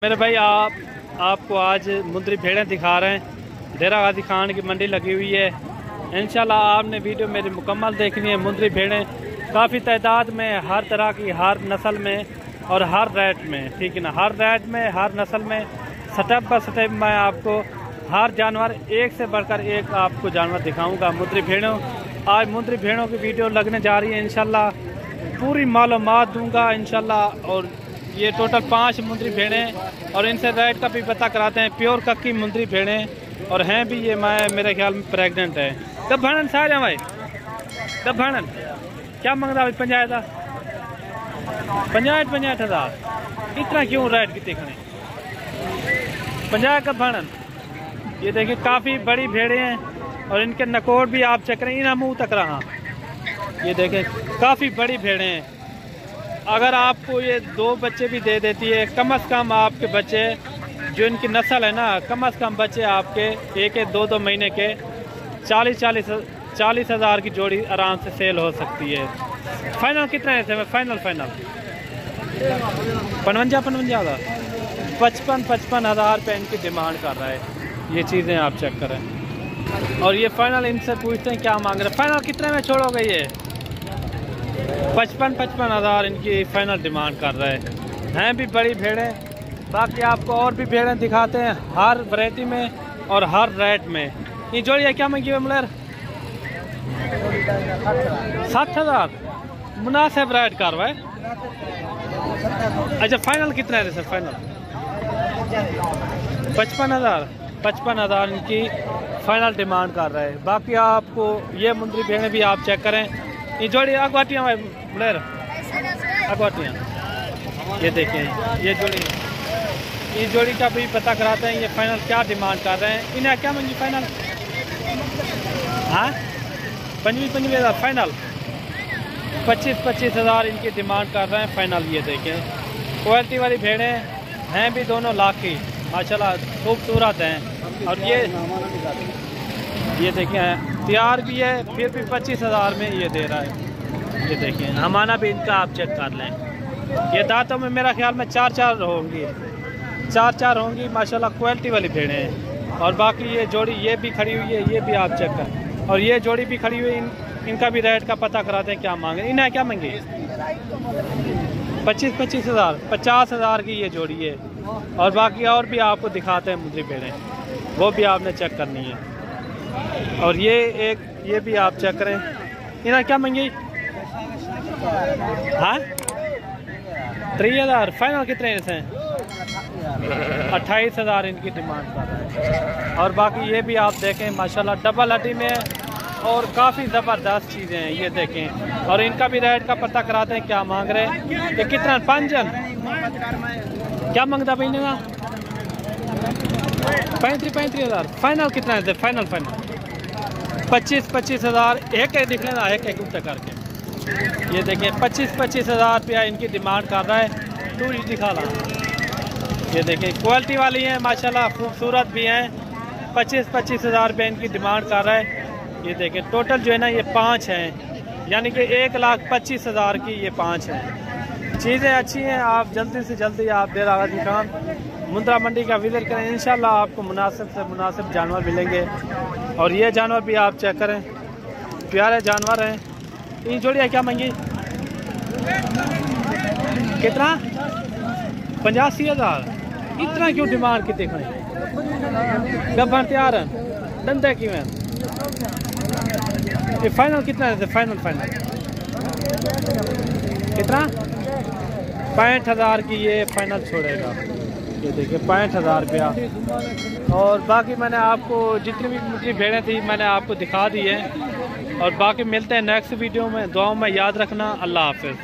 मेरे भाई आपको आज मुंदरी भेड़ें दिखा रहे हैं। डेरा गाजी खान की मंडी लगी हुई है। इंशाल्लाह आपने वीडियो मेरी मुकम्मल देखनी है। मुंदरी भेड़ें काफ़ी तादाद में, हर तरह की, हर नस्ल में और हर रेट में, ठीक है ना, हर रेट में, हर नस्ल में, स्टेप बाय स्टेप मैं आपको हर जानवर एक से बढ़कर एक आपको जानवर दिखाऊंगा। मुंदरी भेड़ों, आज मुंदरी भेड़ों की वीडियो लगने जा रही है। इंशाल्लाह पूरी मालूमात दूंगा इंशाल्लाह। और ये टोटल 5 मुंदरी भेड़ें और इनसे रेट का भी पता कराते हैं। प्योर कक्की मुंदरी भेड़ें और हैं भी ये मेरे ख्याल में प्रेग्नेंट है। कब भाड़न सारे भाई, कब भाड़न क्या मांग रहा है? 50,000 इतना क्यों रेट की देखने 50 कब भाड़न। ये देखिए काफ़ी बड़ी भेड़ें हैं और इनके नकोड़ भी आप चेक करें, इन मुँह तक रहा। ये देखें काफ़ी बड़ी भेड़ें हैं। अगर आपको ये 2 बच्चे भी दे देती है, कम से कम आपके बच्चे जो इनकी नस्ल है ना, कम से कम बच्चे आपके 1-2 महीने के 40,000 की जोड़ी आराम से सेल हो सकती है। फाइनल कितना है? फाइनल 55,000 55,000 रुपये इनकी डिमांड कर रहा है। ये चीज़ें आप चेक करें। और ये फाइनल इनसे पूछते हैं क्या मांग रहे हैं, फाइनल कितने में छोड़ोगे? ये 55,000 इनकी फाइनल डिमांड कर रहे हैं भी बड़ी भेड़ें। बाकी आपको और भी भेड़ें दिखाते हैं हर वैरायटी में और हर रेट में। ये जोड़िया क्या मांगी है मुलेर? 60,000 मुनासिब रेट कर रहा है। अच्छा फाइनल कितना है सर? फाइनल 55,000 इनकी फाइनल डिमांड कर रहे हैं। बाकी आपको ये मुंदरी भेड़ें भी आप चेक करें। ये जोड़ी अगवाटियाँ मुलेर, अगवाटियाँ ये देखें, ये जोड़ी का भी पता कराते हैं। ये फाइनल क्या डिमांड कर रहे हैं? इन्हें क्या मंगी फाइनल? हाँ 25,000 फाइनल 25,000 इनकी डिमांड कर रहे हैं फाइनल। ये देखें क्वालिटी वाली भेड़ें हैं भी, दोनों लाखी माशाल्लाह खूबसूरत हैं। और ये देखें तैयार भी है, फिर भी 25,000 में ये दे रहा है। ये देखें हमाना भी इनका आप चेक कर लें। ये दांतों में मेरा ख्याल में 4 होंगी माशाल्लाह क्वालिटी वाली भेड़ें हैं। और बाकी ये जोड़ी ये भी खड़ी हुई है, ये भी आप चेक करें। और ये जोड़ी भी खड़ी हुई है, इनका भी रेट का पता कराते हैं क्या मांगे। इन्हें क्या मांगे? 25,000 50,000 की ये जोड़ी है। और बाकी और भी आपको दिखाते हैं मुंदरी भेड़ें, वो भी आपने चेक करनी है। और ये भी आप चेक करें। इन्हें क्या मांगी? हाँ 3,000 फाइनल कितने हैं? 28,000 इनकी डिमांड कर रहा है। और बाकी ये भी आप देखें माशाल्लाह डबल हड्डी में और काफ़ी ज़बरदस्त चीज़ें हैं। ये देखें और इनका भी रेट का पता कराते हैं क्या मांग रहे हैं। ये कितना? 5 जन क्या मांगता भाई ने? 35,000 फाइनल कितना है? फाइनल 25,000 एक दिख लेना, एक ऊपर करके। ये देखें 25,000 रुपया इनकी डिमांड कर रहा है। टूरी दिखा ला। ये देखें क्वालिटी वाली हैं माशाल्लाह, खूबसूरत भी हैं। 25,000 रुपये इनकी डिमांड कर रहा है। ये देखें टोटल जो है ना ये 5 हैं, यानी कि 1,25,000 की ये 5 हैं। चीज़ें अच्छी हैं। आप जल्दी से जल्दी आप डेरा गाजी खान मुंद्रा मंडी का विजिट करें। इंशाल्लाह आपको मुनासिब से मुनासिब जानवर मिलेंगे। और ये जानवर भी आप चेक करें, प्यारे जानवर हैं। इन जोड़ियाँ क्या मांगी? कितना? 85,000 इतना क्यों डिमांड की देखें? गब्बर तैयार हैं धंधे की में। ये फाइनल कितना है? फाइनल कितना? 65,000 की ये फाइनल छोड़ेगा। ये देखिए 65,000 रुपया। और बाकी मैंने आपको जितनी भी मुझे भेड़ें थी मैंने आपको दिखा दी है। और बाकी मिलते हैं नेक्स्ट वीडियो में। दुआओं में याद रखना। अल्लाह हाफ़िज़।